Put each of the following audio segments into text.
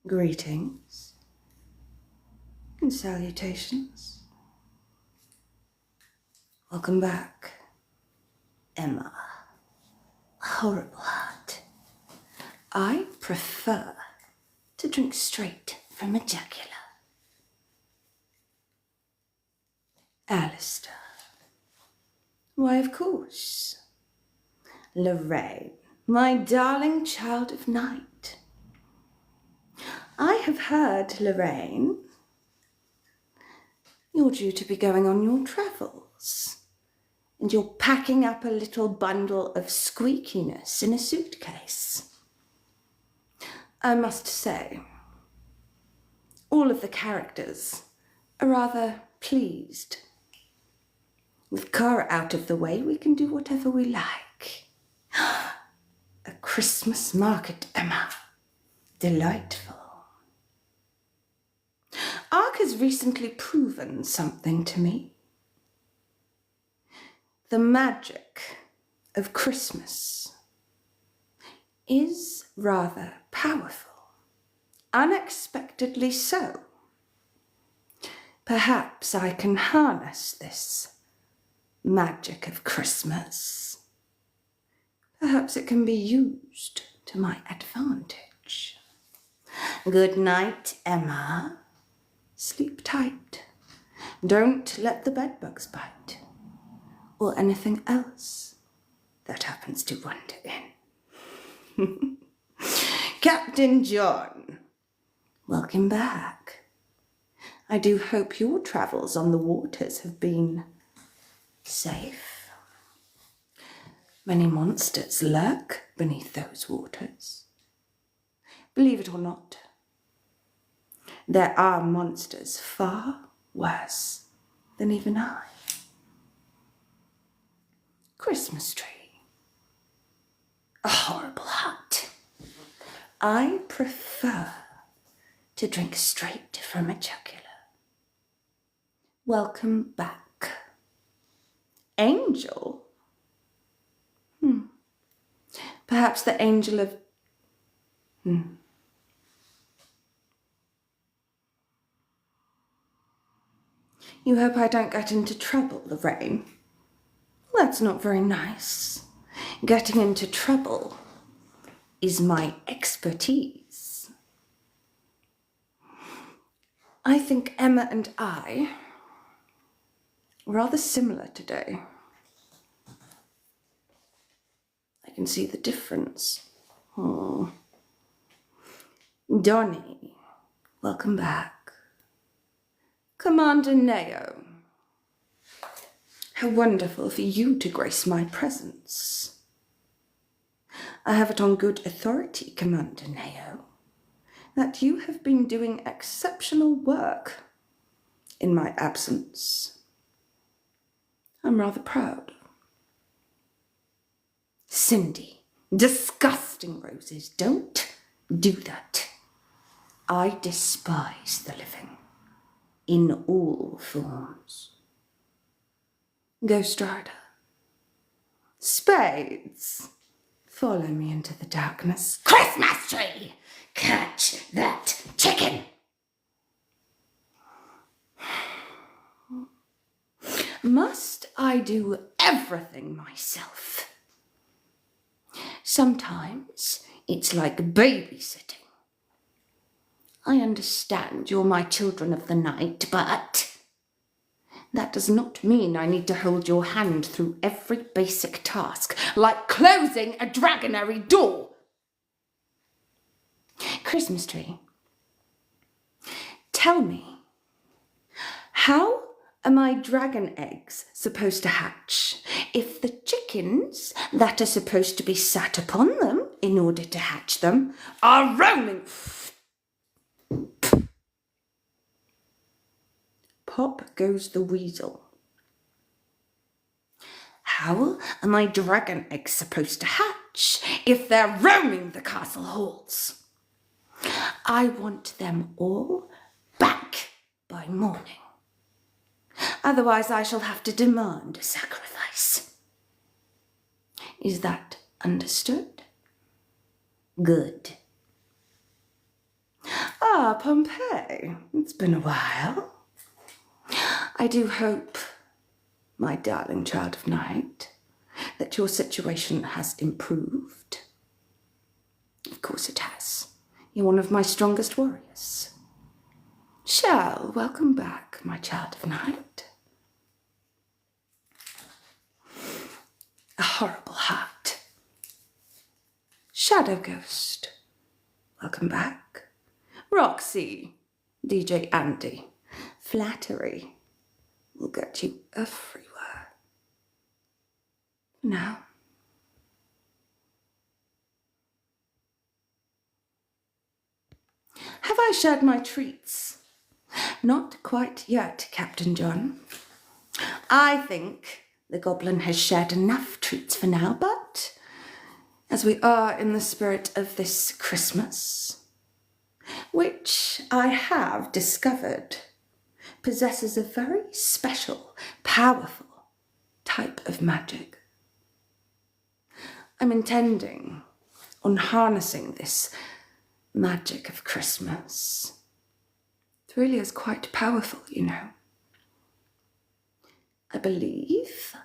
Greetings and salutations. Welcome back, Emma. Horrible heart. I prefer to drink straight from a jugular. Alistair. Why, of course. Lorraine, my darling child of night. I have heard, Lorraine, you're due to be going on your travels, and you're packing up a little bundle of squeakiness in a suitcase. I must say, all of the characters are rather pleased. With Kara out of the way, we can do whatever we like. A Christmas market, Emma. Delightful. Arak has recently proven something to me. The magic of Christmas is rather powerful, unexpectedly so. Perhaps I can harness this magic of Christmas. Perhaps it can be used to my advantage. Good night, Emma. Sleep tight. Don't let the bedbugs bite, or anything else that happens to wander in. Captain John, welcome back. I do hope your travels on the waters have been safe. Many monsters lurk beneath those waters. Believe it or not, there are monsters far worse than even I. Christmas tree. A horrible heart. I prefer to drink straight from a jugular. Welcome back. Angel? Perhaps the angel of... You hope I don't get into trouble, Lorraine? That's not very nice. Getting into trouble is my expertise. I think Emma and I are rather similar today. I can see the difference. Donnie, welcome back. Commander Neo. How wonderful for you to grace my presence. I have it on good authority, Commander Neo, that you have been doing exceptional work in my absence. I'm rather proud. Cindy, disgusting roses, don't do that. I despise the living in all forms. Ghost Rider. Spades. Follow me into the darkness. Christmas tree! Catch that chicken! Must I do everything myself? Sometimes it's like babysitting. I understand you're my children of the night, but that does not mean I need to hold your hand through every basic task, like closing a dragonary door. Christmas tree, tell me, how are my dragon eggs supposed to hatch if the chickens that are supposed to be sat upon them in order to hatch them are roaming? Pop goes the weasel. How are my dragon eggs supposed to hatch if they're roaming the castle halls? I want them all back by morning. Otherwise I shall have to demand a sacrifice. Is that understood? Good. Ah, Pompeii. It's been a while. I do hope, my darling child of night, that your situation has improved. Of course it has. You're one of my strongest warriors. Shell, welcome back, my child of night. A horrible heart. Shadow Ghost, welcome back. Roxy, DJ Andy, flattery will get you everywhere. Now, have I shared my treats? Not quite yet, Captain John. I think the goblin has shared enough treats for now, but as we are in the spirit of this Christmas, which I have discovered possesses a very special, powerful type of magic, I'm intending on harnessing this magic of Christmas. It really is quite powerful, you know. I believe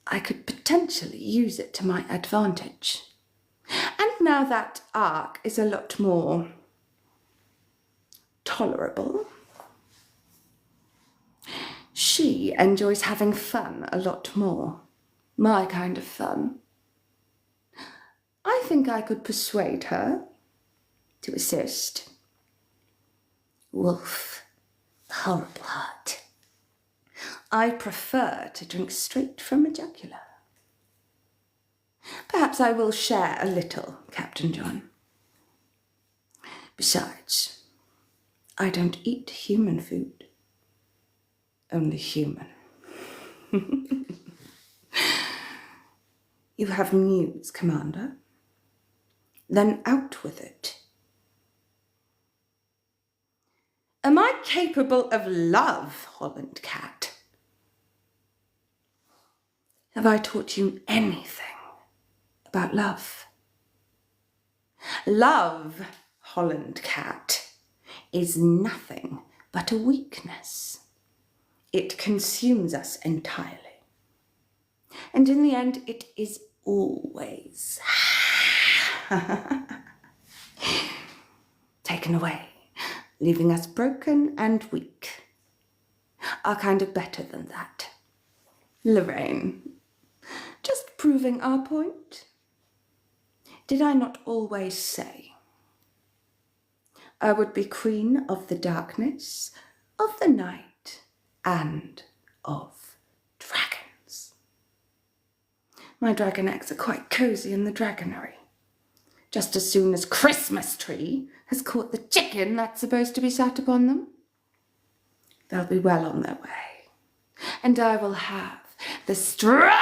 I could potentially use it to my advantage. And now that Arak is a lot more tolerable, she enjoys having fun a lot more. My kind of fun. I think I could persuade her to assist. Wolf, horrible heart. I prefer to drink straight from a jugular. Perhaps I will share a little, Captain John. Besides, I don't eat human food. Only human. You have news, Commander? Then out with it. Am I capable of love, Holland Cat? Have I taught you anything about love? Love, Holland Cat, is nothing but a weakness. It consumes us entirely. And in the end, it is always taken away, leaving us broken and weak. Are kind of better than that. Lorraine, just proving our point. Did I not always say I would be queen of the darkness, of the night, and of dragons? My dragon eggs are quite cosy in the dragonary. Just as soon as Christmas tree has caught the chicken that's supposed to be sat upon them, they'll be well on their way. And I will have the straw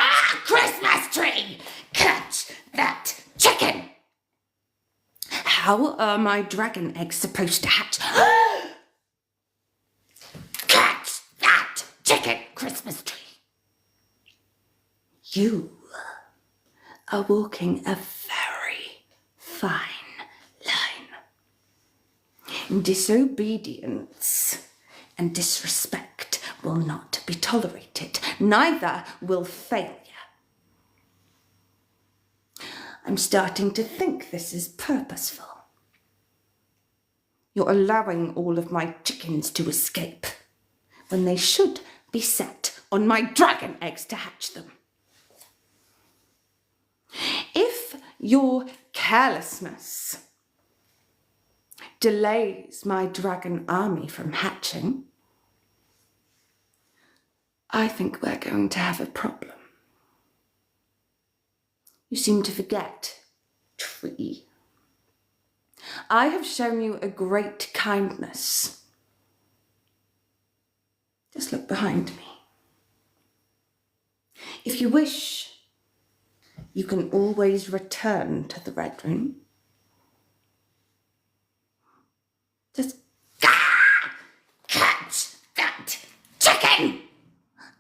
Christmas tree catch that chicken. How are my dragon eggs supposed to hatch? Catch that chicken, Christmas tree. You are walking a very fine line. Disobedience and disrespect will not be tolerated. Neither will failure. I'm starting to think this is purposeful. You're allowing all of my chickens to escape when they should be set on my dragon eggs to hatch them. If your carelessness delays my dragon army from hatching, I think we're going to have a problem. You seem to forget, tree. I have shown you a great kindness. Just look behind me. If you wish, you can always return to the Red Room. Just catch that chicken!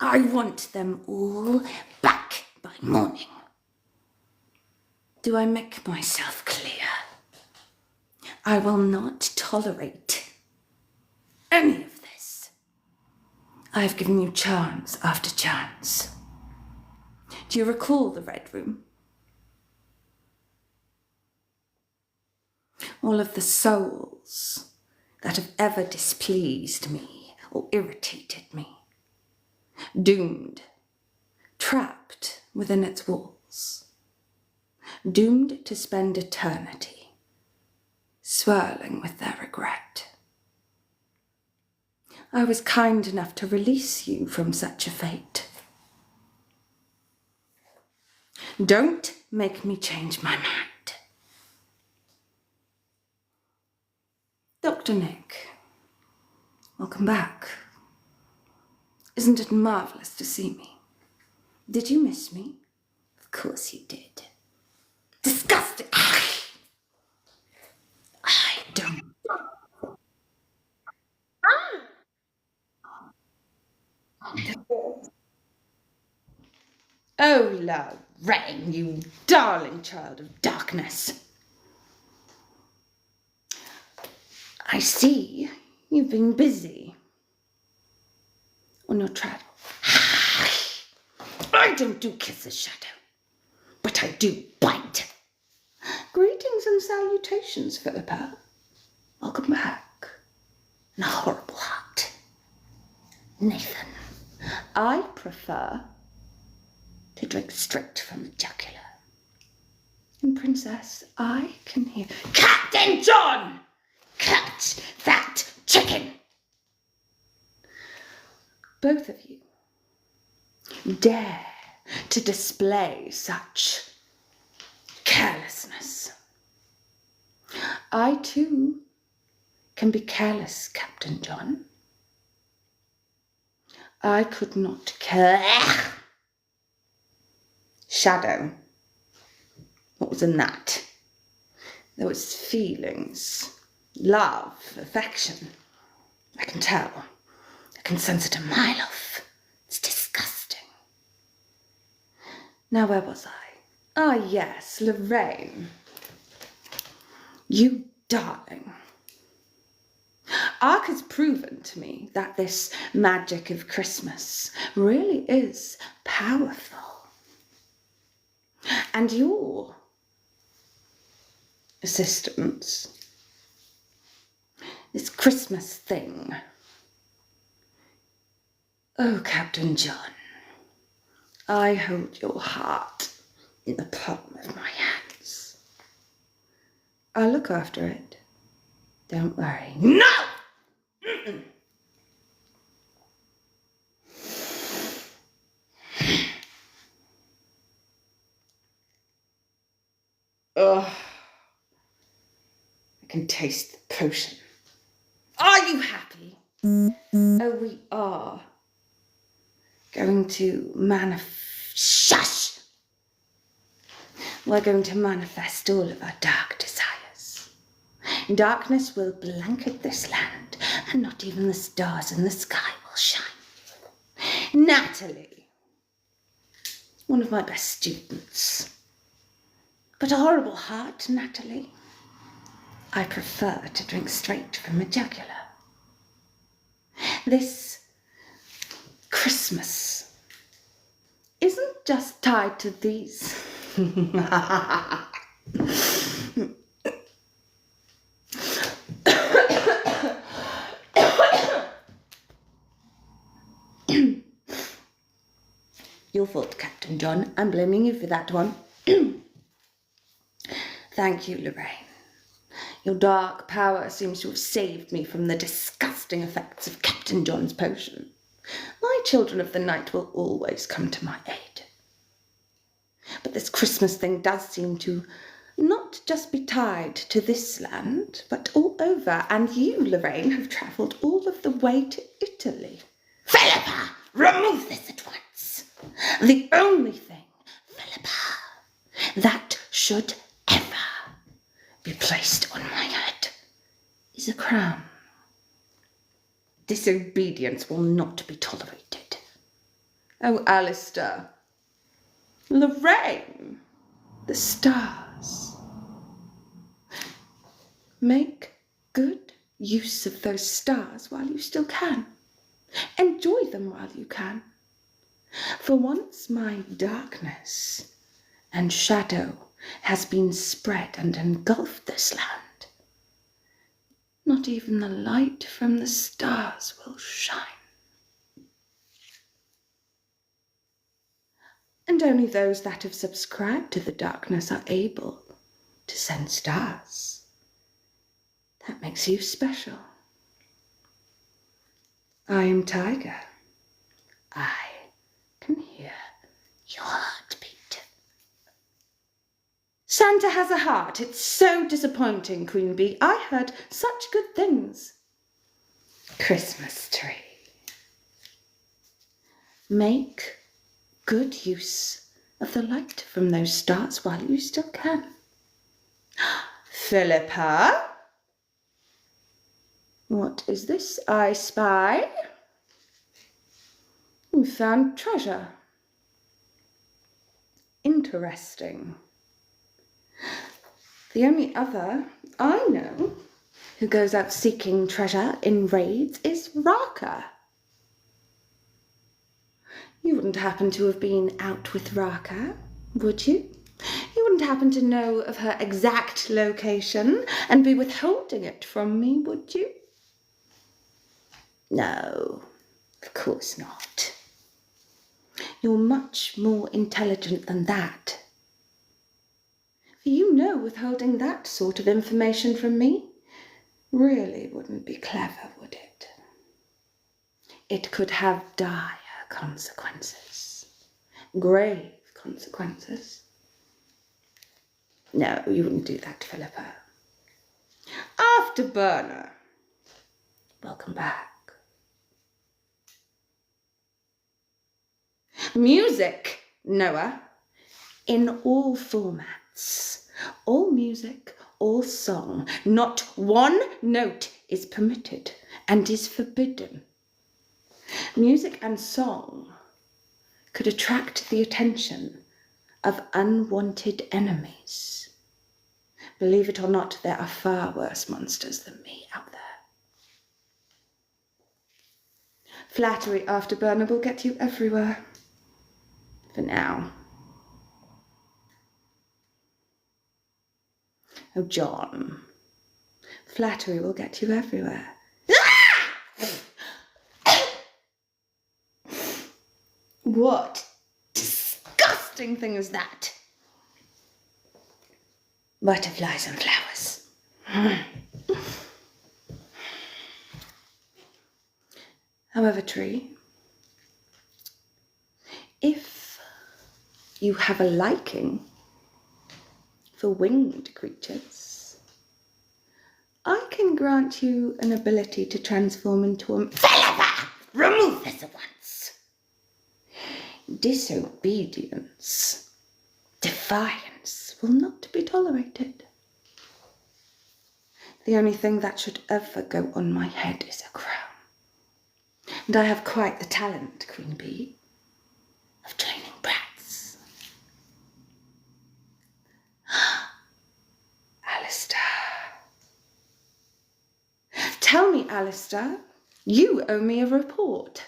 I want them all back by morning. Do I make myself clear? I will not tolerate any of this. I have given you chance after chance. Do you recall the Red Room? All of the souls that have ever displeased me or irritated me, doomed, trapped within its walls, doomed to spend eternity, swirling with their regret. I was kind enough to release you from such a fate. Don't make me change my mind. Dr. Nick, welcome back. Isn't it marvellous to see me? Did you miss me? Of course you did. Disgusting! I don't. Oh, Lorraine, you darling child of darkness. I see you've been busy on your travel. I don't do kiss a shadow, but I do bite. Greetings and salutations, Philippa. Welcome back. And a horrible heart. Nathan, I prefer to drink straight from the jugular. And Princess, I can hear... Captain John! Catch that chicken! Both of you dare to display such carelessness. I too can be careless, Captain John. I could not care. Shadow. What was in that? There was feelings, love, affection. I can tell. I can sense it a mile off. It's disgusting. Now, where was I? Ah, yes, Lorraine. You darling. Arak has proven to me that this magic of Christmas really is powerful. And your assistance, this Christmas thing. Oh, Captain John, I hold your heart in the palm of my hands. I'll look after it. Don't worry. No! Mm-mm. Ugh. I can taste the potion. Are you happy? Oh, we are going to Shush! We're going to manifest all of our dark desires. Darkness will blanket this land, and not even the stars in the sky will shine. Natalie, one of my best students. But a horrible heart, Natalie. I prefer to drink straight from a jugular. This Christmas isn't just tied to these. Your fault, Captain John. I'm blaming you for that one. Thank you, Lorraine. Your dark power seems to have saved me from the disgusting effects of Captain John's potion. My children of the night will always come to my aid. But this Christmas thing does seem to not just be tied to this land, but all over. And you, Lorraine, have travelled all of the way to Italy. Philippa, remove this at once. The only thing, Philippa, that should ever be placed on my head is a crown. Disobedience will not be tolerated. Oh, Alistair. Lorraine. The stars. Make good use of those stars while you still can. Enjoy them while you can. For once my darkness and shadow has been spread and engulfed this land, not even the light from the stars will shine. And only those that have subscribed to the darkness are able to send stars. That makes you special. I am Tiger. I can hear your heartbeat. Santa has a heart. It's so disappointing, Queen Bee. I heard such good things. Christmas tree. Make good use of the light from those stars while you still can. Philippa? What is this I spy? You found treasure. Interesting. The only other I know who goes out seeking treasure in raids is Raka. You wouldn't happen to have been out with Raka, would you? You wouldn't happen to know of her exact location and be withholding it from me, would you? No, of course not. You're much more intelligent than that. For you know withholding that sort of information from me really wouldn't be clever, would it? It could have dire consequences. Grave consequences. No, you wouldn't do that, Philippa. Afterburner. Welcome back. Music, Noah, in all formats. All music, all song. Not one note is permitted and is forbidden. Music and song could attract the attention of unwanted enemies. Believe it or not, there are far worse monsters than me out there. Flattery, Afterburner, will get you everywhere. For now. Oh, John. Flattery will get you everywhere. What disgusting thing is that? Butterflies and flowers. However, Tree, if you have a liking for winged creatures, I can grant you an ability to transform into a... Philippa! Remove this at once! Disobedience, defiance will not be tolerated. The only thing that should ever go on my head is a crown. And I have quite the talent, Queen Bee, of training brats. Alistair. Tell me, Alistair, you owe me a report.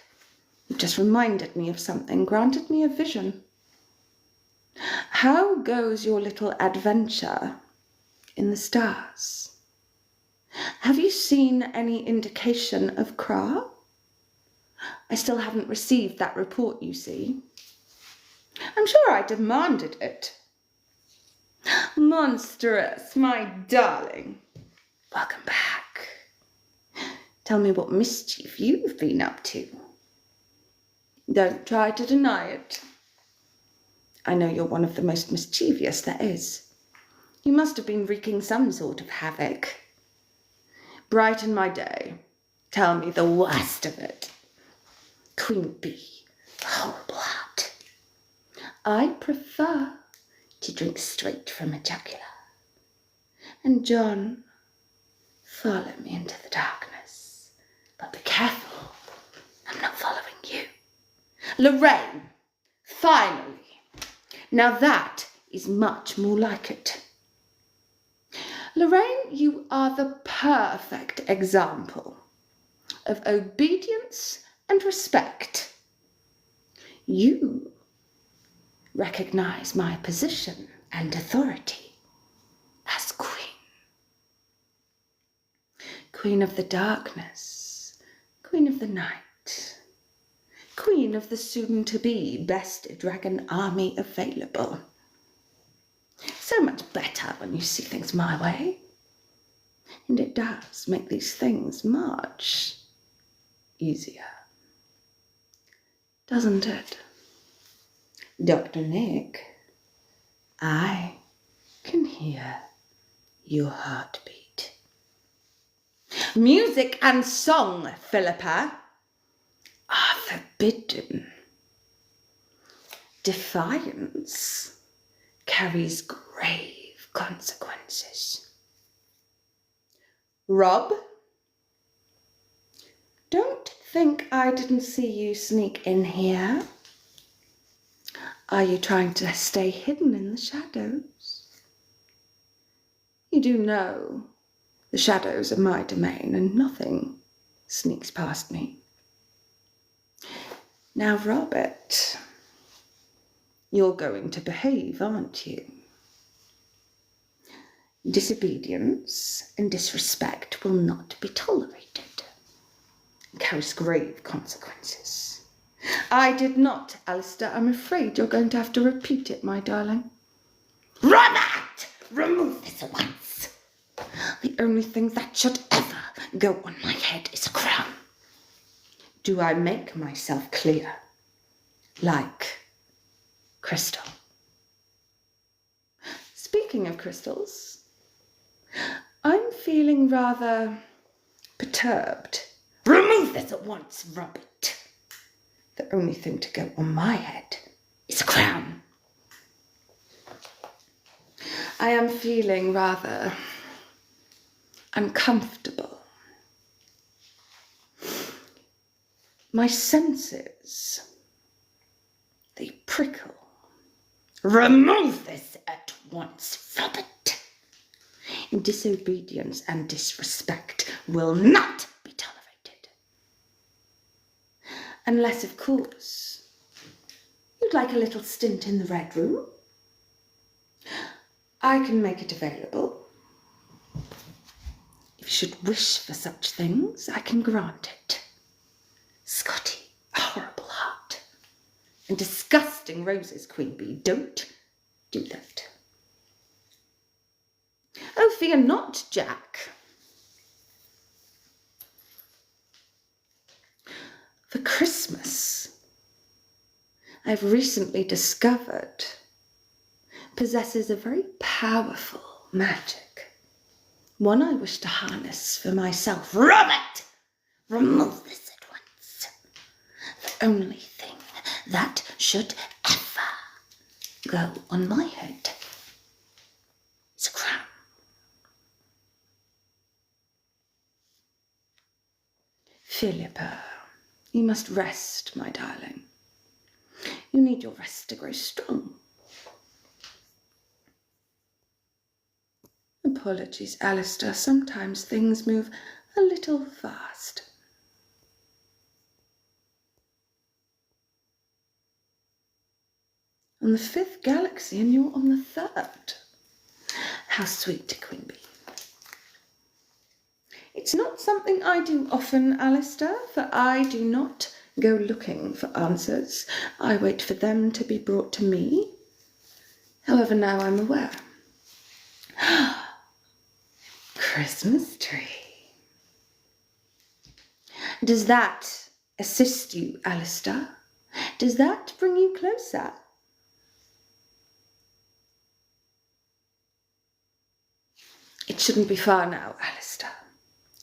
You've just reminded me of something, granted me a vision. How goes your little adventure in the stars? Have you seen any indication of Kra? I still haven't received that report, you see. I'm sure I demanded it. Monstrous, my darling. Welcome back. Tell me what mischief you've been up to. Don't try to deny it. I know you're one of the most mischievous there is. You must have been wreaking some sort of havoc. Brighten my day. Tell me the worst of it. Queen Bee, horrible heart. I prefer to drink straight from a jugular. And John, follow me into the darkness. But be careful, I'm not following you. Lorraine, finally. Now that is much more like it. Lorraine, you are the perfect example of obedience and respect. You recognize my position and authority as queen. Queen of the darkness, queen of the night, queen of the soon-to-be best dragon army available. So much better when you see things my way. And it does make these things much easier, doesn't it? Dr. Nick, I can hear your heartbeat. Music and song, Philippa, are forbidden. Defiance carries grave consequences. Rob, don't think I didn't see you sneak in here. Are you trying to stay hidden in the shadows? You do know the shadows are my domain and nothing sneaks past me. Now, Robert, you're going to behave, aren't you? Disobedience and disrespect will not be tolerated. It carries grave consequences. I did not, Alistair. I'm afraid you're going to have to repeat it, my darling. Robert! Remove this at once. The only thing that should ever go on my head is a crown. Do I make myself clear? Like crystal. Speaking of crystals, I'm feeling rather perturbed. Remove this at once, Robert. The only thing to go on my head is a crown. I am feeling rather uncomfortable. My senses, they prickle. Remove this at once, Robert. Disobedience and disrespect will not be tolerated. Unless, of course, you'd like a little stint in the Red Room. I can make it available. If you should wish for such things, I can grant it. Scotty, a horrible heart. And disgusting roses, Queen Bee. Don't do that. Oh, fear not, Jack. For Christmas, I've recently discovered possesses a very powerful magic. One I wish to harness for myself. Robert! Remove this at once. The only thing that should ever go on my head is a crown. Philippa, you must rest, my darling. You need your rest to grow strong. Apologies, Alistair. Sometimes things move a little fast. On the 5th galaxy and you're on the 3rd. How sweet, Queen Bee. It's not something I do often, Alistair, for I do not go looking for answers. I wait for them to be brought to me. However, now I'm aware. Christmas tree. Does that assist you, Alistair? Does that bring you closer? It shouldn't be far now, Alistair.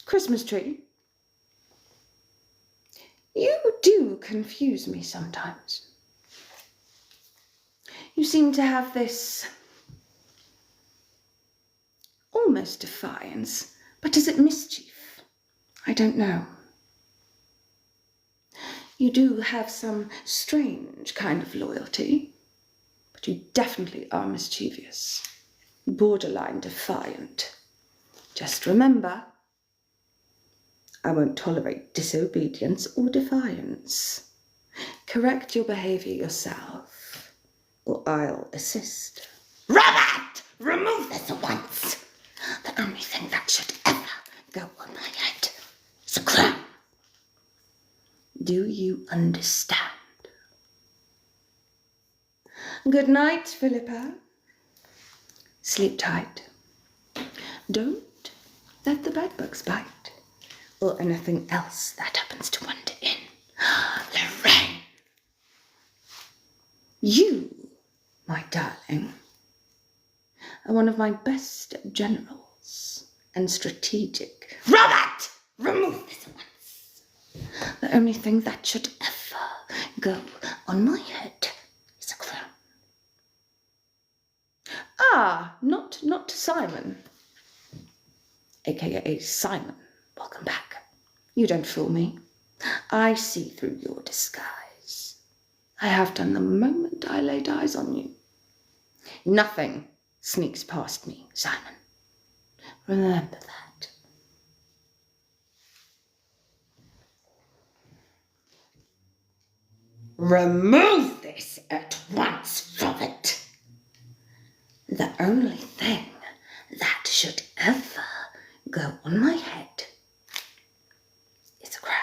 Christmas tree. You do confuse me sometimes. You seem to have this almost defiance, but is it mischief? I don't know. You do have some strange kind of loyalty, but you definitely are mischievous, borderline defiant. Just remember, I won't tolerate disobedience or defiance. Correct your behaviour yourself, or I'll assist. Robert! Remove this at once! The only thing that should ever go on my head is a crown. Do you understand? Good night, Philippa. Sleep tight. Don't let the bedbugs bite, or anything else that happens to wander in. Lorraine! You, my darling, are one of my best generals and strategic. Robert! Remove this at once. The only thing that should ever go on my head is a crown. Ah, not Simon, aka Simon. Welcome back. You don't fool me. I see through your disguise. I have done the moment I laid eyes on you. Nothing sneaks past me, Simon. Remember that. Remove this at once, Robert. The only thing that should ever go on my head is a crown.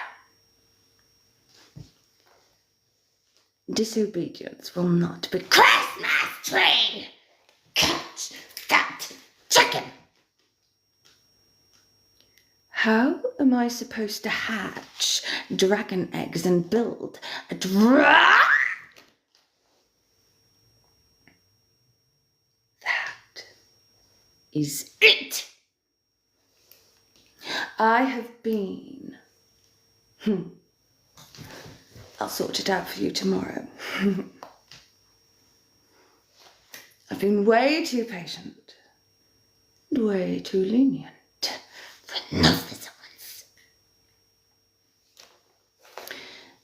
Disobedience will not be Christmas tree! Catch that chicken! How am I supposed to hatch dragon eggs and build a That is it! I have been... I'll sort it out for you tomorrow. I've been way too patient and way too lenient. Enough this at once.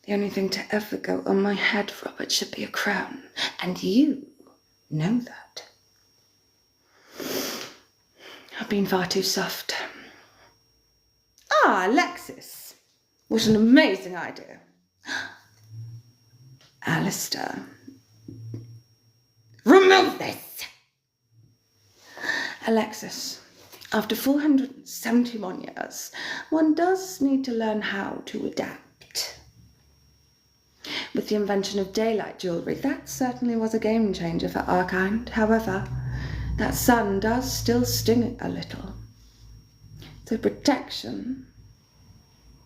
The only thing to ever go on my head, Robert, should be a crown, and you know that. I've been far too soft. Ah, Alexis. What an amazing idea. Alistair. Remove this! Alexis, after 471 years, one does need to learn how to adapt. With the invention of daylight jewellery, that certainly was a game changer for our kind. However, that sun does still sting a little. So protection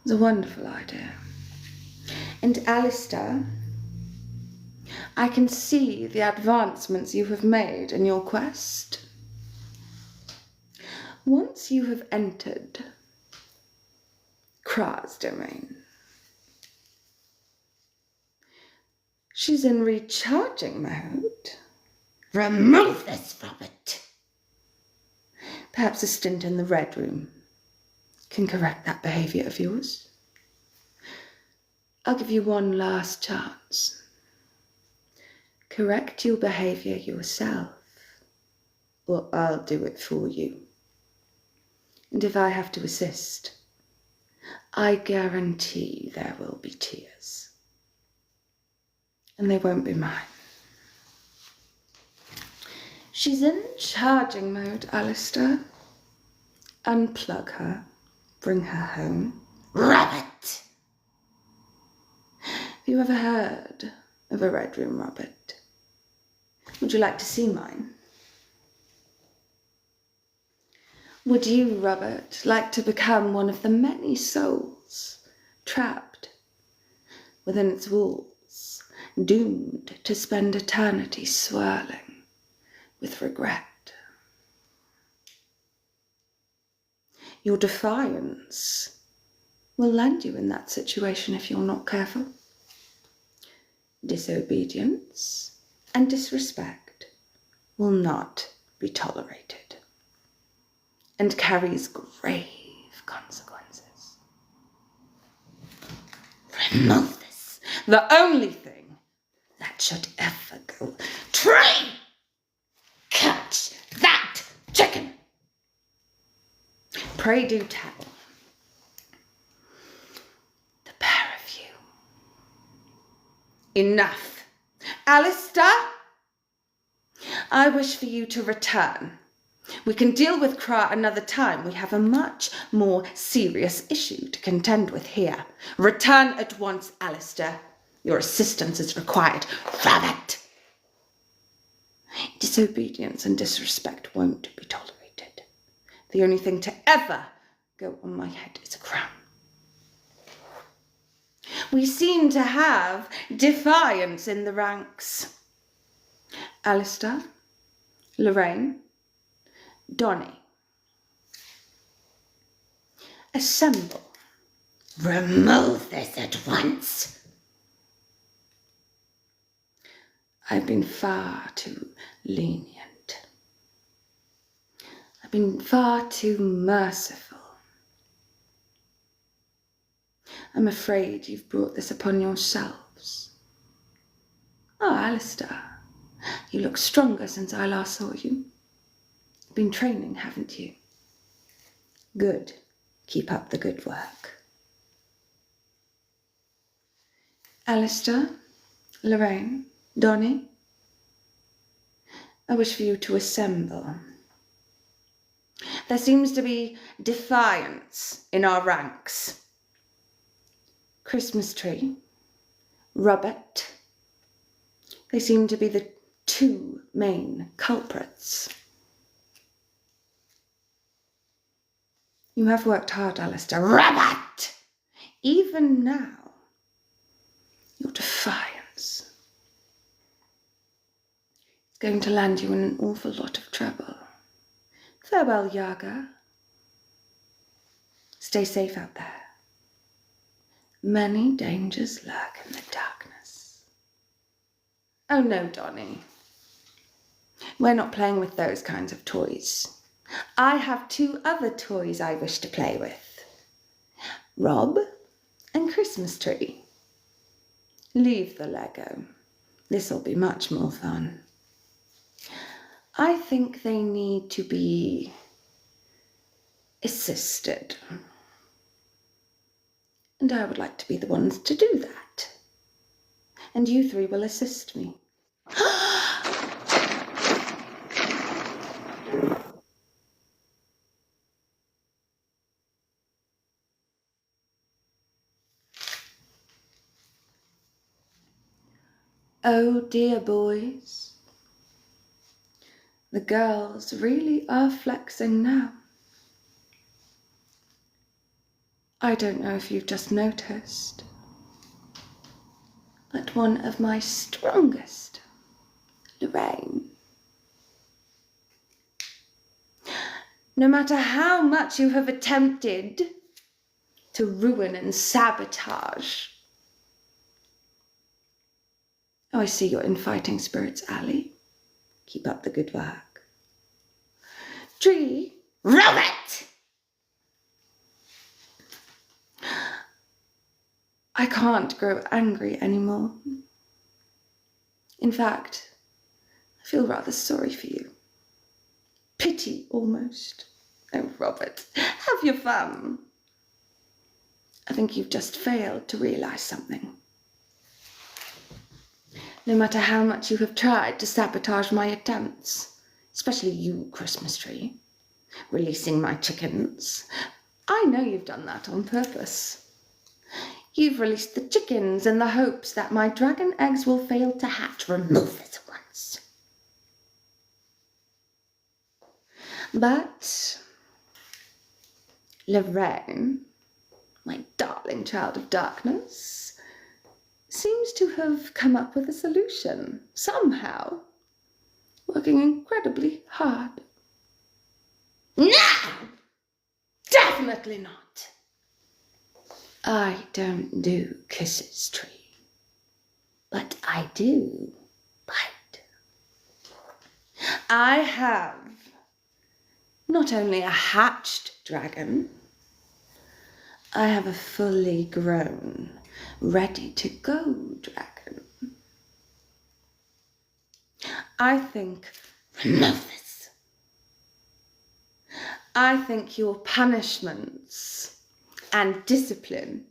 is a wonderful idea. And Alistair, I can see the advancements you have made in your quest. Once you have entered Kara's domain, she's in recharging mode. Remove this, Robert. Perhaps a stint in the Red Room can correct that behaviour of yours. I'll give you one last chance. Correct your behaviour yourself, or I'll do it for you. And if I have to assist, I guarantee there will be tears. And they won't be mine. She's in charging mode, Alistair. Unplug her. Bring her home. Robert! Have you ever heard of a Red Room, Robert? Would you like to see mine? Would you, Robert, like to become one of the many souls trapped within its walls, doomed to spend eternity swirling with regret? Your defiance will land you in that situation if you're not careful. Disobedience and disrespect will not be tolerated and carries grave consequences. Remove this, the only thing that should ever go. Train! Catch that chicken! Pray do tell. The pair of you. Enough. Alistair, I wish for you to return. We can deal with Kara another time. We have a much more serious issue to contend with here. Return at once, Alistair. Your assistance is required. Rabbit! Disobedience and disrespect won't be tolerated. The only thing to ever go on my head is a crown. We seem to have defiance in the ranks. Alistair, Lorraine, Donny. Assemble. Remove this at once. I've been far too lenient. I've been far too merciful. I'm afraid you've brought this upon yourselves. Oh, Alistair, you look stronger since I last saw you. You've been training, haven't you? Good. Keep up the good work. Alistair, Lorraine, Donny, I wish for you to assemble. There seems to be defiance in our ranks. Christmas tree, Robert, they seem to be the two main culprits. You have worked hard, Alistair. Robert! Even now, your defiance is going to land you in an awful lot of trouble. Farewell, Yaga. Stay safe out there. Many dangers lurk in the darkness. Oh no, Donny. We're not playing with those kinds of toys. I have two other toys I wish to play with. Rob and Christmas tree. Leave the Lego. This'll be much more fun. I think they need to be assisted. And I would like to be the ones to do that. And you three will assist me. Oh dear, boys. The girls really are flexing now. I don't know if you've just noticed, but one of my strongest, Lorraine, no matter how much you have attempted to ruin and sabotage. Oh, I see you're in fighting spirits, Ali. Keep up the good work. Tree, Robert! I can't grow angry anymore. In fact, I feel rather sorry for you. Pity, almost. Oh, Robert, have your fun. I think you've just failed to realise something. No matter how much you have tried to sabotage my attempts, especially you, Christmas tree, releasing my chickens, I know you've done that on purpose. You've released the chickens in the hopes that my dragon eggs will fail to hatch. Remove this at once. But Lorraine, my darling child of darkness, seems to have come up with a solution, somehow, working incredibly hard. No! Definitely not. I don't do kisses, tree, but I do bite. I have not only a hatched dragon, I have a fully grown, ready to go dragon. I think, remove this. I think your punishments and discipline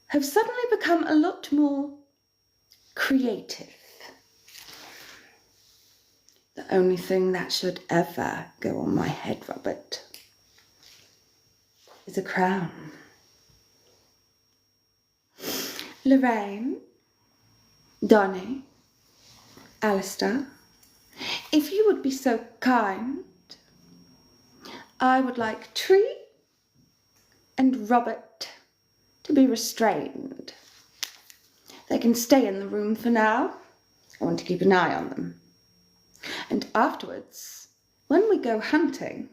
have suddenly become a lot more creative. The only thing that should ever go on my head, Robert, is a crown. Lorraine, Donny, Alistair, if you would be so kind, I would like Tree and Robert to be restrained. They can stay in the room for now. I want to keep an eye on them. And afterwards, when we go hunting...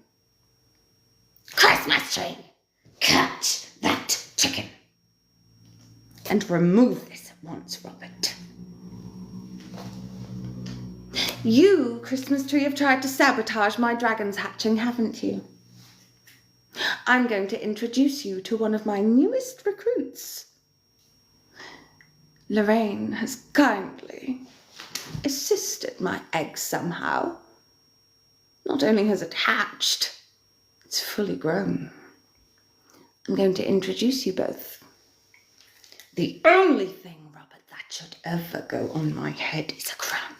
Christmas tree! Catch that chicken! And remove this at once, Robert. You, Christmas tree, have tried to sabotage my dragon's hatching, haven't you? I'm going to introduce you to one of my newest recruits. Lorraine has kindly assisted my egg somehow. Not only has it hatched, it's fully grown. I'm going to introduce you both. The only thing, Robert, that should ever go on my head is a crown.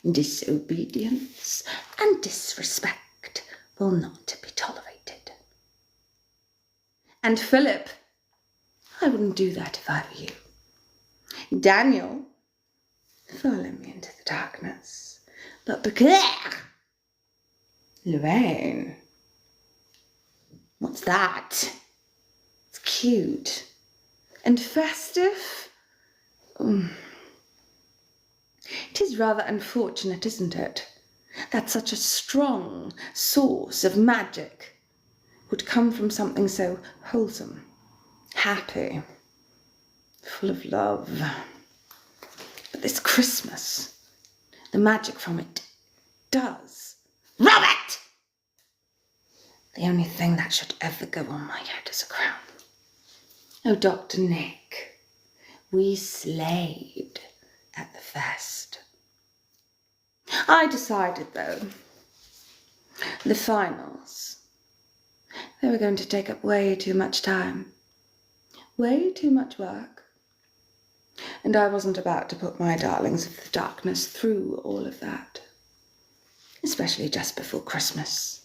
Disobedience and disrespect will not be tolerated. And Philip, I wouldn't do that if I were you. Daniel, follow me into the darkness. But Lorraine, what's that? It's cute and festive. It is rather unfortunate, isn't it, that such a strong source of magic would come from something so wholesome, happy, full of love. But this Christmas, the magic from it does. Robert! The only thing that should ever go on my head is a crown. Oh, Dr. Nick, we slayed at the fest. I decided, though, the finals, they were going to take up way too much time, way too much work, and I wasn't about to put my darlings of the darkness through all of that, especially just before Christmas.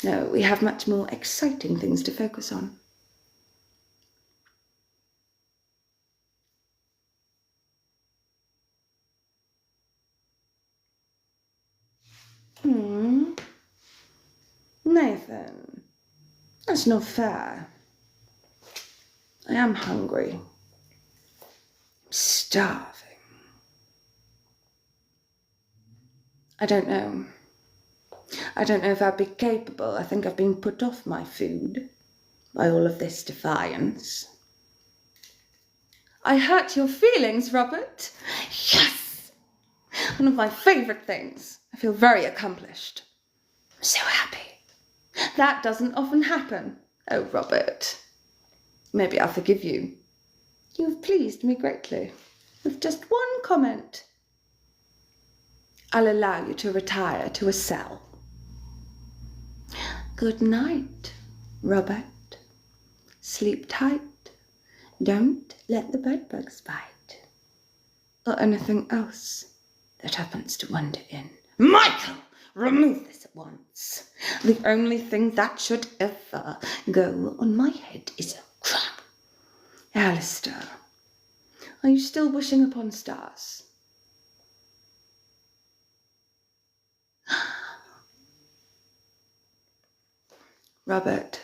No, we have much more exciting things to focus on. Nathan, that's not fair. I am hungry. I'm starving. I don't know. I don't know if I'd be capable. I think I've been put off my food by all of this defiance. I hurt your feelings, Robert. Yes! One of my favourite things. I feel very accomplished. I'm so happy. That doesn't often happen. Oh, Robert. Maybe I'll forgive you. You have pleased me greatly. With just one comment. I'll allow you to retire to a cell. Good night, Robert. Sleep tight. Don't let the bedbugs bite. Or anything else that happens to wander in. Michael! Remove this at once. The only thing that should ever go on my head is a crown. Alistair, are you still wishing upon stars? Robert.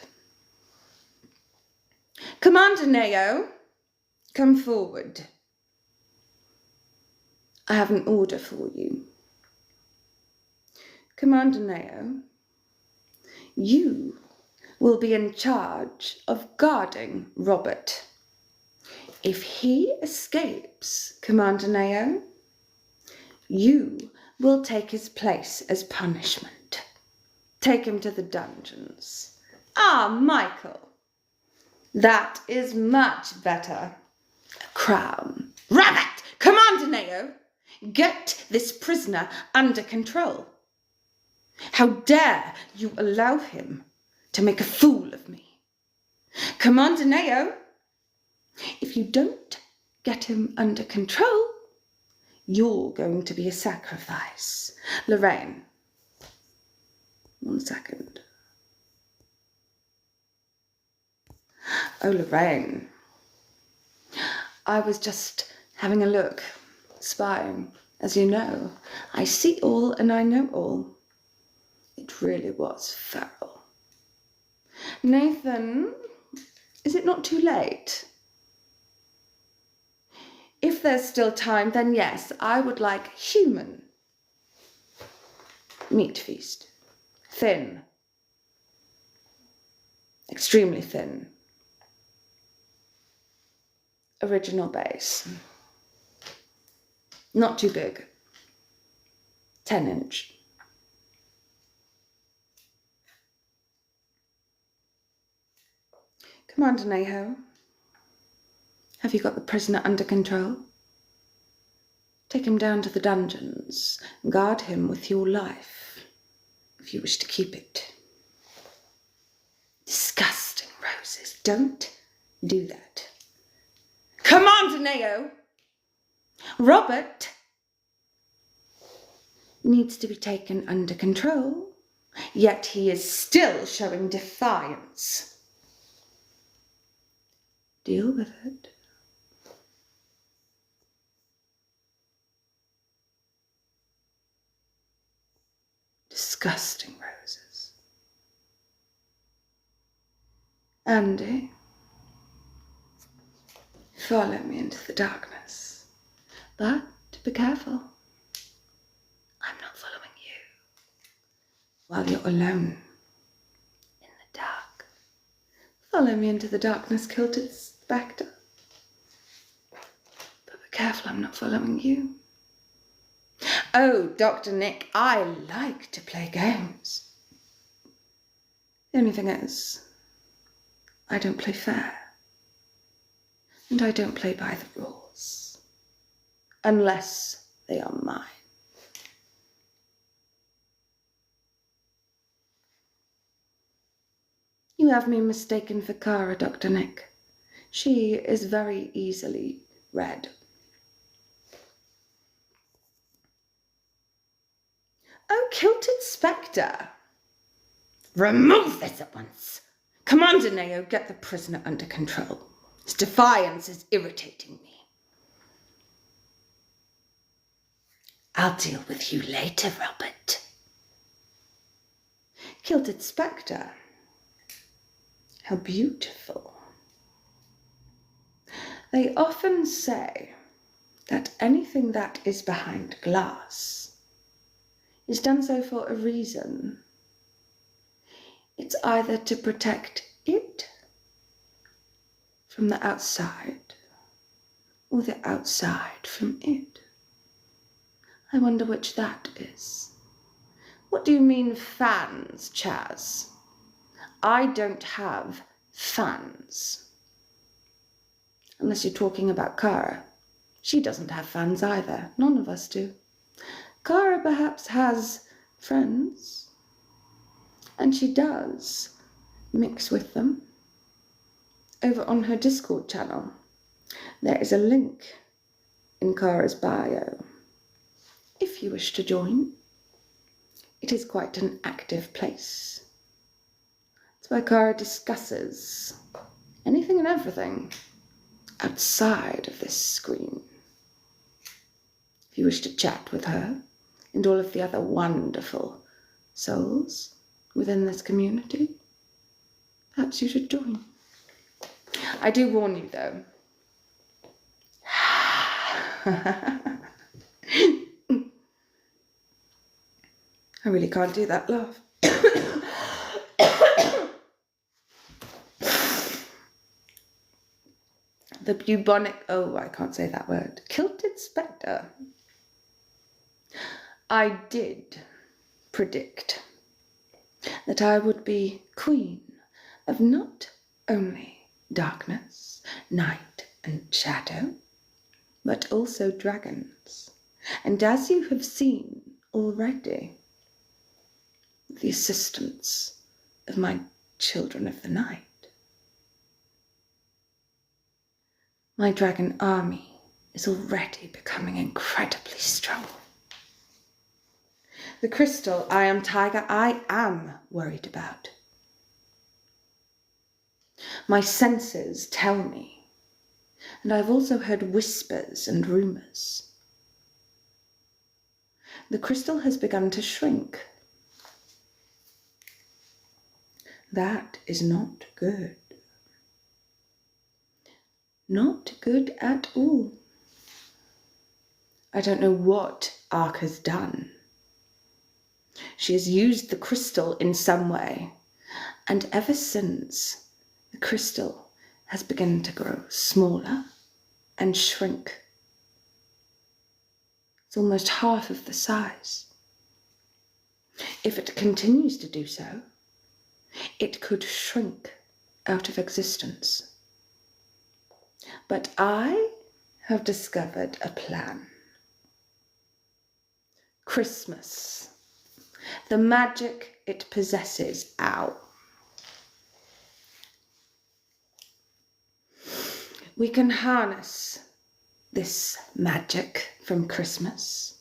Commander Neo, come forward. I have an order for you. Commander Neo, you will be in charge of guarding Robert. If he escapes, Commander Neo, you will take his place as punishment. Take him to the dungeons. Ah, Michael, that is much better. A crown. Rabbit! Commander Neo, get this prisoner under control. How dare you allow him to make a fool of me? Commander Neo, if you don't get him under control, you're going to be a sacrifice. Lorraine, 1 second. Oh, Lorraine, I was just having a look, spying. As you know, I see all and I know all. It really was feral. Nathan, is it not too late? If there's still time, then yes, I would like human meat feast. Thin. Extremely thin. Original base. Not too big. 10-inch. Commander Neho, have you got the prisoner under control? Take him down to the dungeons. Guard him with your life, if you wish to keep it. Disgusting roses. Don't do that. Commander Neo! Robert needs to be taken under control, yet he is still showing defiance. Deal with it. Disgusting roses. Andy, follow me into the darkness, but be careful. I'm not following you while you're alone in the dark. Follow me into the darkness, Kilted Spectre. But be careful, I'm not following you. Oh, Dr. Nick, I like to play games. The only thing is, I don't play fair. And I don't play by the rules. Unless they are mine. You have me mistaken for Kara, Dr. Nick. She is very easily read. Oh, Kilted Spectre! Remove this at once! Commander Neo, get the prisoner under control. His defiance is irritating me. I'll deal with you later, Robert. Kilted Spectre. How beautiful. They often say that anything that is behind glass is done so for a reason. It's either to protect it from the outside or the outside from it. I wonder which that is. What do you mean fans, Chaz? I don't have fans. Unless you're talking about Kara. She doesn't have fans either. None of us do. Kara perhaps has friends. And she does mix with them. Over on her Discord channel, there is a link in Kara's bio. If you wish to join, it is quite an active place. It's where Kara discusses anything and everything outside of this screen. If you wish to chat with her and all of the other wonderful souls within this community, perhaps you should join. I do warn you though. I really can't do that laugh. The bubonic, oh, I can't say that word. Kilted Spectre. I did predict that I would be queen of not only darkness, night and shadow, but also dragons. And as you have seen already, with the assistance of my children of the night. My dragon army is already becoming incredibly strong. The crystal I am tiger I am worried about. My senses tell me, and I've also heard whispers and rumours. The crystal has begun to shrink. That is not good. Not good at all. I don't know what Arak has done. She has used the crystal in some way, and ever since, the crystal has begun to grow smaller and shrink. It's almost half of the size. If it continues to do so, it could shrink out of existence. But I have discovered a plan. Christmas. The magic it possesses. Ow. We can harness this magic from Christmas,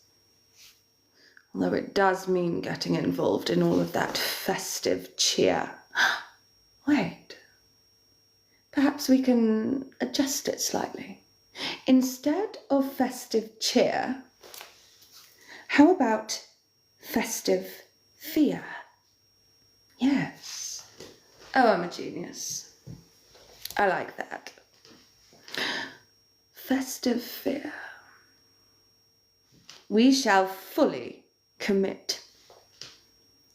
although it does mean getting involved in all of that festive cheer. Wait, perhaps we can adjust it slightly. Instead of festive cheer, how about festive fear? Yes. Oh, I'm a genius. I like that. Festive fear. We shall fully commit.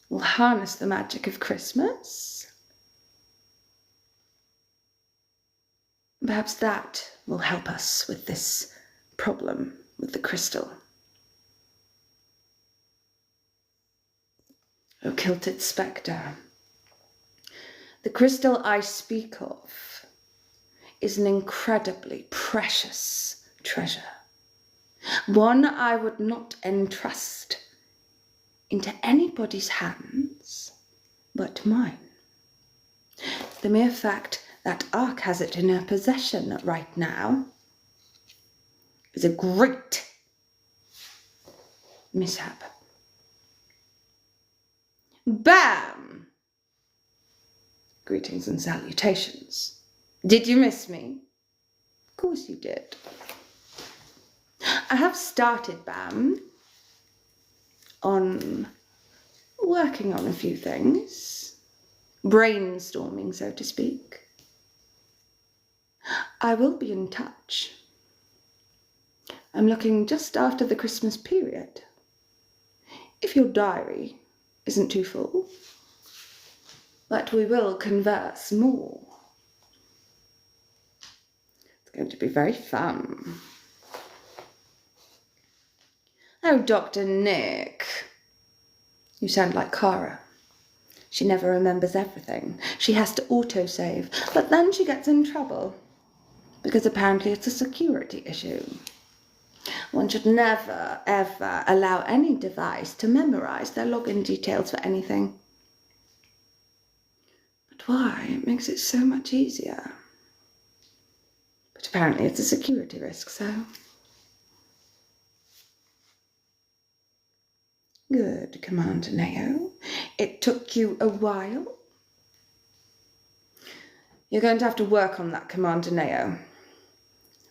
We'll harness the magic of Christmas. Perhaps that will help us with this problem with the crystal. O kilted spectre, the crystal I speak of is an incredibly precious treasure, one I would not entrust into anybody's hands but mine. The mere fact that Arak has it in her possession right now is a great mishap. Bam! Greetings and salutations. Did you miss me? Of course you did. I have started, Bam, on working on a few things, brainstorming, so to speak. I will be in touch. I'm looking just after the Christmas period. If your diary isn't too full, but we will converse more. It's going to be very fun. Oh, Dr. Nick. You sound like Kara. She never remembers everything. She has to autosave, but then she gets in trouble because apparently it's a security issue. One should never, ever allow any device to memorize their login details for anything. But why? It makes it so much easier. But apparently it's a security risk, so... Good, Commander Neo. It took you a while. You're going to have to work on that, Commander Neo.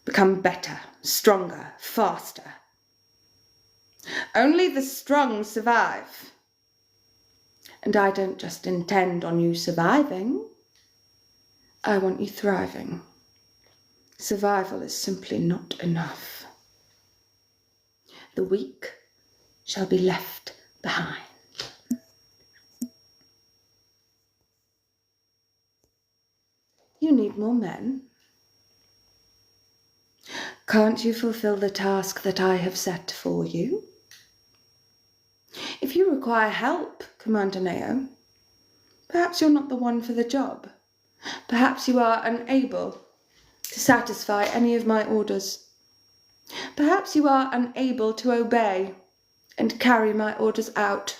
Become better, stronger, faster. Only the strong survive. And I don't just intend on you surviving. I want you thriving. Survival is simply not enough. The weak shall be left behind. You need more men. Can't you fulfill the task that I have set for you? If you require help, Commander Neo, perhaps you're not the one for the job. Perhaps you are unable to satisfy any of my orders. Perhaps you are unable to obey and carry my orders out.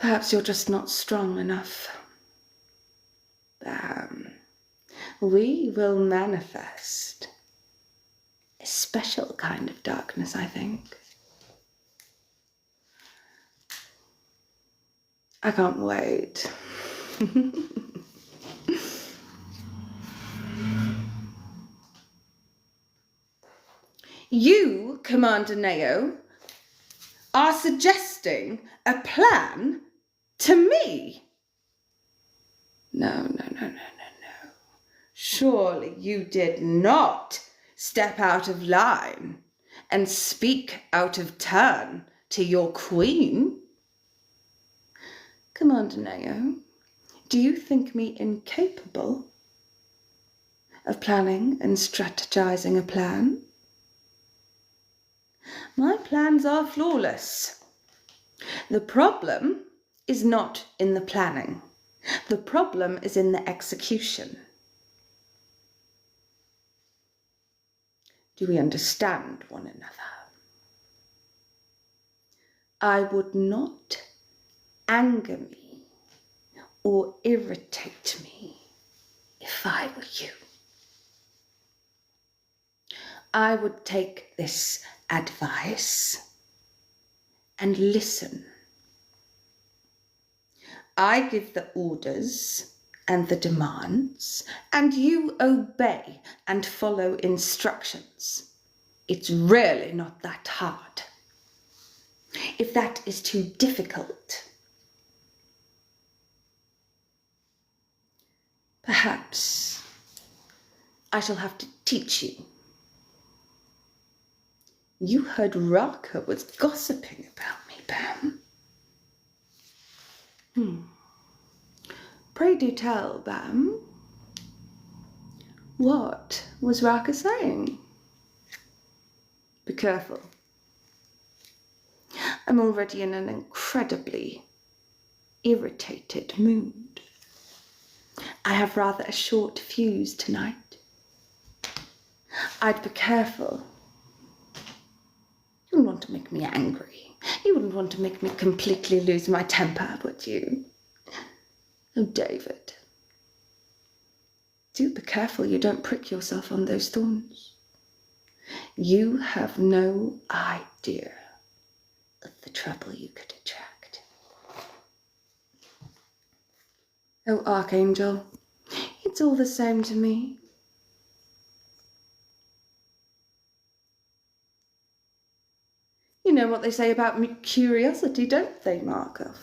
Perhaps you're just not strong enough. We will manifest a special kind of darkness, I think. I can't wait. You, Commander Neo, are suggesting a plan to me? No. Surely you did not step out of line and speak out of turn to your queen? Commander Neo, do you think me incapable of planning and strategizing a plan? My plans are flawless. The problem is not in the planning. The problem is in the execution. Do we understand one another? I would not anger me or irritate me if I were you. I would take this advice and listen. I give the orders and the demands, and you obey and follow instructions. It's really not that hard. If that is too difficult, perhaps I shall have to teach you. You heard Raka was gossiping about me, Bam. Pray do tell, Bam. What was Raka saying? Be careful. I'm already in an incredibly irritated mood. I have rather a short fuse tonight. I'd be careful. You wouldn't want to make me angry. You wouldn't want to make me completely lose my temper, would you? Oh, David. Do be careful you don't prick yourself on those thorns. You have no idea of the trouble you could attract. Oh, Archangel, it's all the same to me. You know what they say about curiosity, don't they, Markov?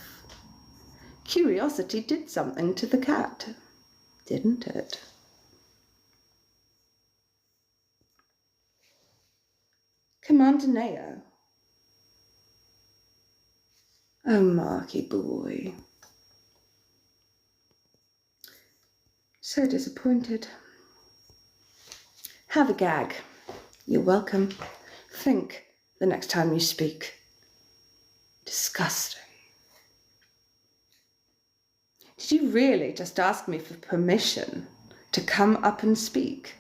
Curiosity did something to the cat, didn't it? Commander Neo. Oh, Marky boy. So disappointed. Have a gag. You're welcome. Think the next time you speak. Disgusting. Did you really just ask me for permission to come up and speak,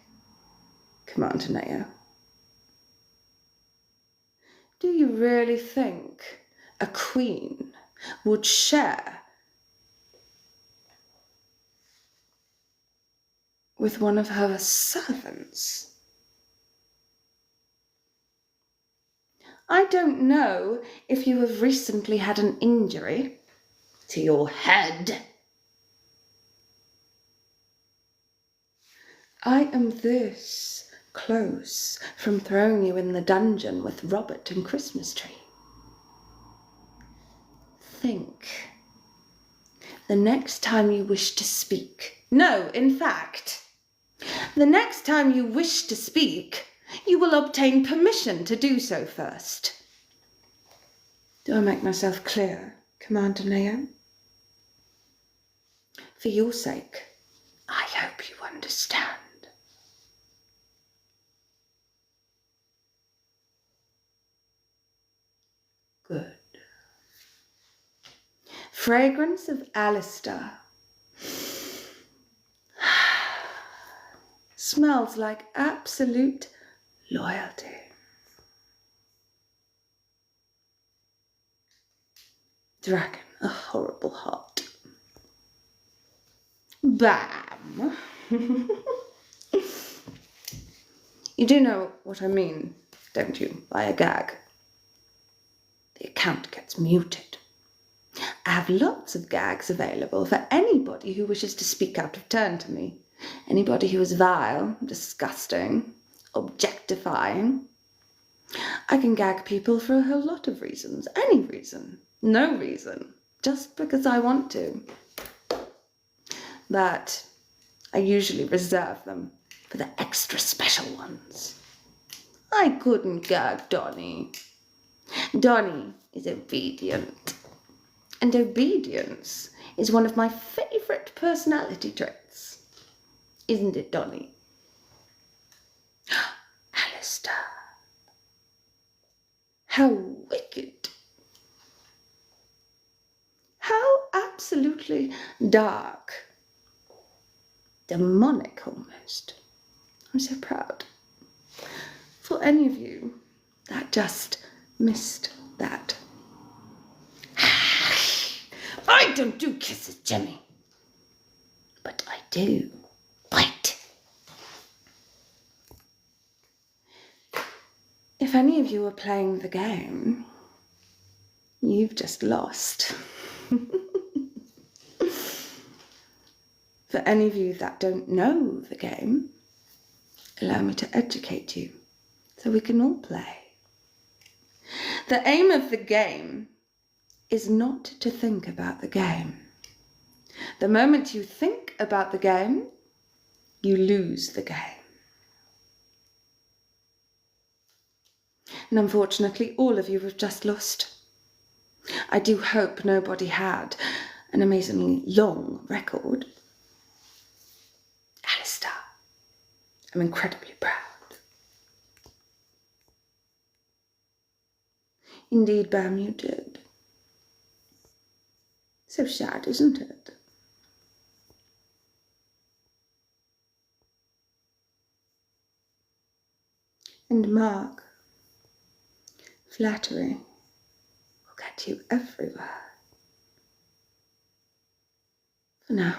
Commander Neo? Do you really think a queen would share with one of her servants? I don't know if you have recently had an injury to your head. I am this close from throwing you in the dungeon with Robert and Christmas Tree. Think. The next time you wish to speak, no, in fact, the next time you wish to speak, you will obtain permission to do so first. Do I make myself clear, Commander Neo? For your sake, I hope you understand. Good. Fragrance of Alistair. Smells like absolute loyalty. Dragon. a horrible heart. Bam! You do know what I mean, don't you, by a gag? The account gets muted. I have lots of gags available for anybody who wishes to speak out of turn to me. Anybody who is vile, disgusting, objectifying. I can gag people for a whole lot of reasons. Any reason. No reason. Just because I want to. But I usually reserve them for the extra special ones. I couldn't gag Donnie. Donnie is obedient. And obedience is one of my favourite personality traits. Isn't it, Donnie? Alistair. How wicked. How absolutely dark. Demonic almost. I'm so proud. For any of you that just missed that. I don't do kisses, Jimmy. But I do bite. If any of you are playing the game, you've just lost. For any of you that don't know the game, allow me to educate you so we can all play. The aim of the game is not to think about the game. The moment you think about the game, you lose the game. And unfortunately, all of you have just lost. I do hope nobody had an amazingly long record. Alistair, I'm incredibly proud. Indeed, Bam, you did. So sad, isn't it? And Mark, flattery will get you everywhere. For now.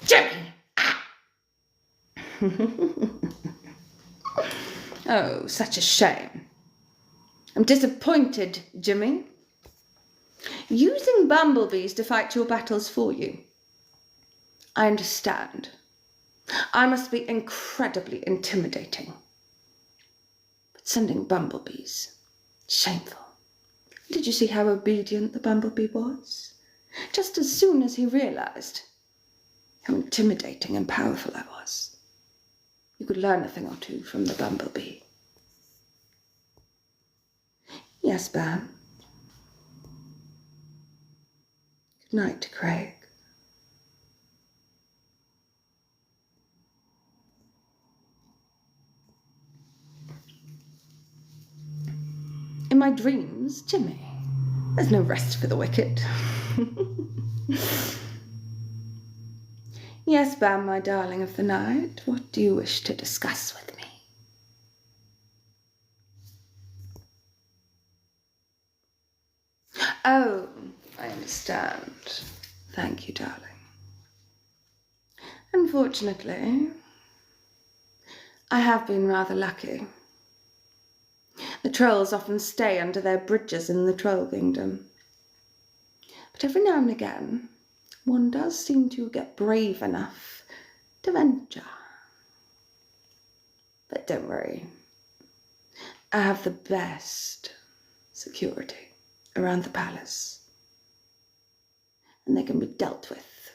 Jimmy! Oh, such a shame. I'm disappointed, Jimmy. Using bumblebees to fight your battles for you. I understand. I must be incredibly intimidating. But sending bumblebees, shameful. Did you see how obedient the bumblebee was? Just as soon as he realised how intimidating and powerful I was, you could learn a thing or two from the bumblebee. Yes, Bam. Good night, Craig. In my dreams, Jimmy, there's no rest for the wicked. Yes, Bam, my darling of the night, what do you wish to discuss with me? Oh, I understand. Thank you, darling. Unfortunately, I have been rather lucky. The trolls often stay under their bridges in the troll kingdom. But every now and again, one does seem to get brave enough to venture. But don't worry, I have the best security around the palace. And they can be dealt with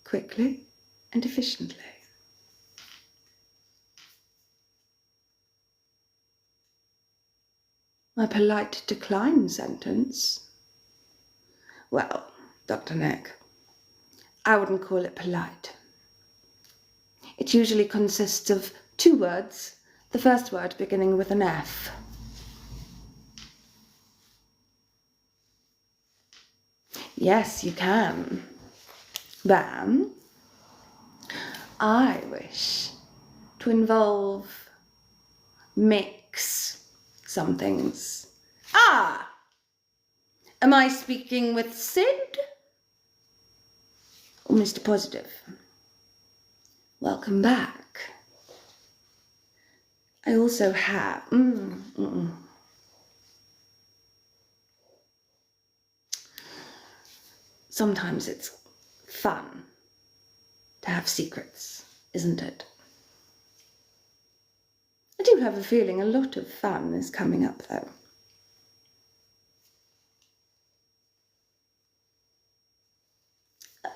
quickly and efficiently. My polite decline sentence? Well, Dr. Nick, I wouldn't call it polite. It usually consists of 2 words, the first word beginning with an F. Yes, you can. Bam, I wish to involve mix some things. Ah! Am I speaking with Sid? Or Mr. Positive? Welcome back. I also have... Sometimes it's fun to have secrets, isn't it? I do have a feeling a lot of fun is coming up, though.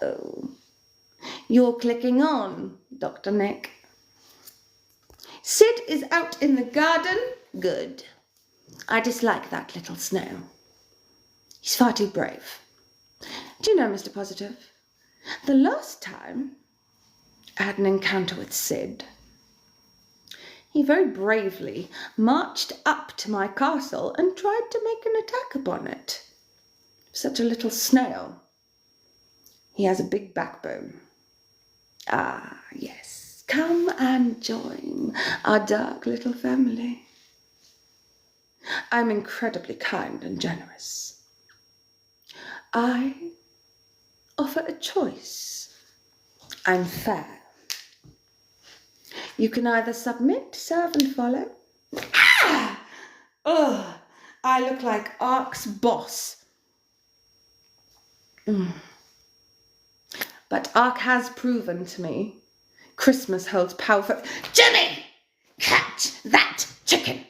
Oh, you're clicking on, Dr. Nick. Sid is out in the garden? Good. I dislike that little snow. He's far too brave. Do you know, Mr. Positive, the last time I had an encounter with Sid, he very bravely marched up to my castle and tried to make an attack upon it. Such a little snail. He has a big backbone. Ah, yes. Come and join our dark little family. I'm incredibly kind and generous. I offer a choice. I'm fair. You can either submit, serve and follow. Ah! Ugh! I look like Arak's boss. But Arak has proven to me Christmas holds powerful... Jimmy! Catch that chicken!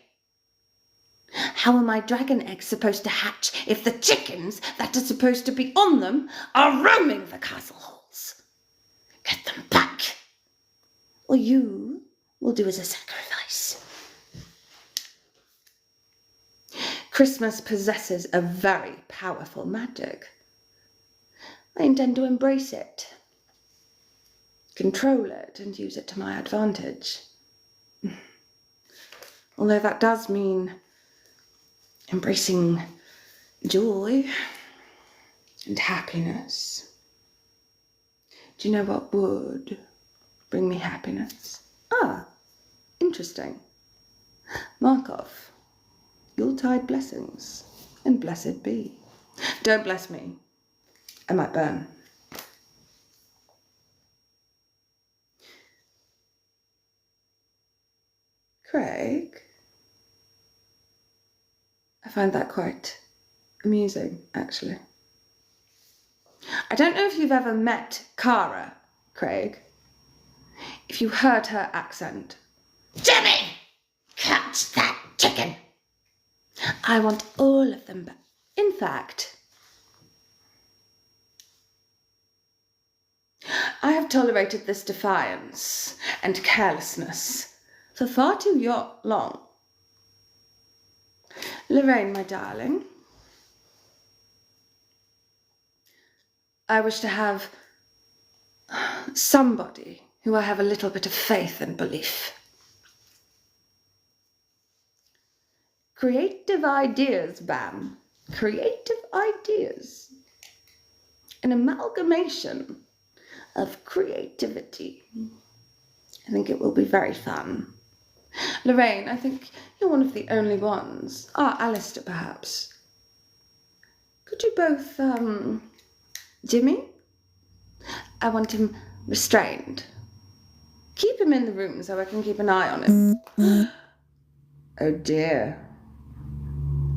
How are my dragon eggs supposed to hatch if the chickens that are supposed to be on them are roaming the castle halls? Get them back, or you will do as a sacrifice. Christmas possesses a very powerful magic. I intend to embrace it, control it, and use it to my advantage. Although that does mean embracing joy and happiness. Do you know what would bring me happiness? Ah, interesting. Markov, Yuletide blessings, and blessed be. Don't bless me. I might burn. Craig? I find that quite amusing, actually. I don't know if you've ever met Kara, Craig. If you heard her accent. Jimmy! Catch that chicken! I want all of them back. In fact, I have tolerated this defiance and carelessness for far too long. Lorraine, my darling, I wish to have somebody who I have a little bit of faith and belief. Creative ideas, Bam. Creative ideas. An amalgamation of creativity. I think it will be very fun. Lorraine, I think you're one of the only ones. Ah, Alistair, perhaps. Could you both, Jimmy? I want him restrained. Keep him in the room so I can keep an eye on him. Oh dear.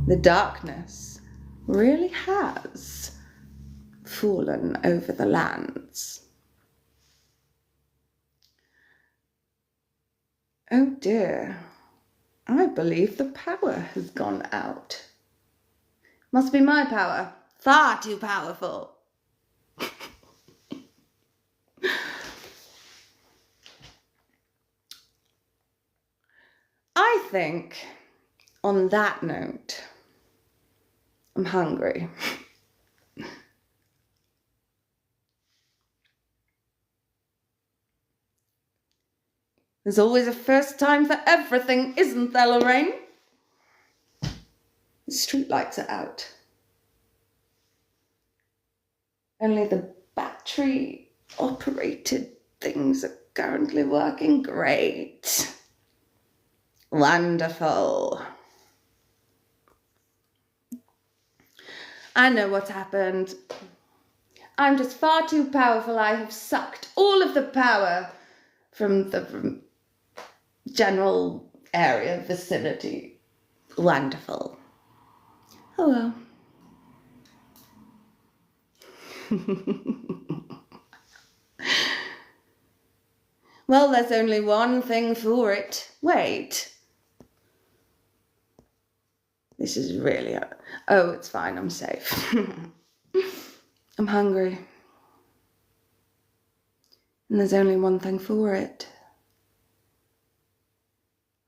The darkness really has fallen over the lands. Oh dear, I believe the power has gone out. Must be my power. Far too powerful. I think, on that note, I'm hungry. There's always a first time for everything, isn't there, Lorraine? The streetlights are out. Only the battery-operated things are currently working great. Wonderful. I know what's happened. I'm just far too powerful. I have sucked all of the power from the general area vicinity. Wonderful. Oh well. Well, there's only one thing for it. Wait. This is really... Oh, it's fine. I'm safe. I'm hungry. And there's only one thing for it.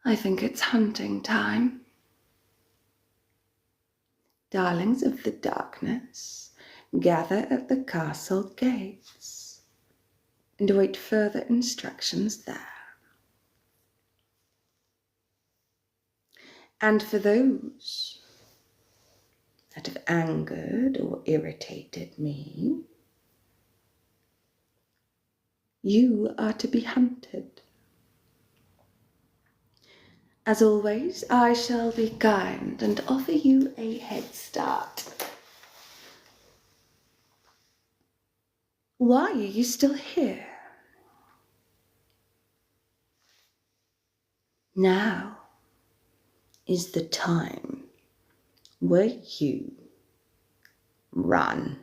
I think it's hunting time. Darlings of the darkness, gather at the castle gates and await further instructions there. And for those that have angered or irritated me, you are to be hunted. As always, I shall be kind and offer you a head start. Why are you still here? Now is the time where you run.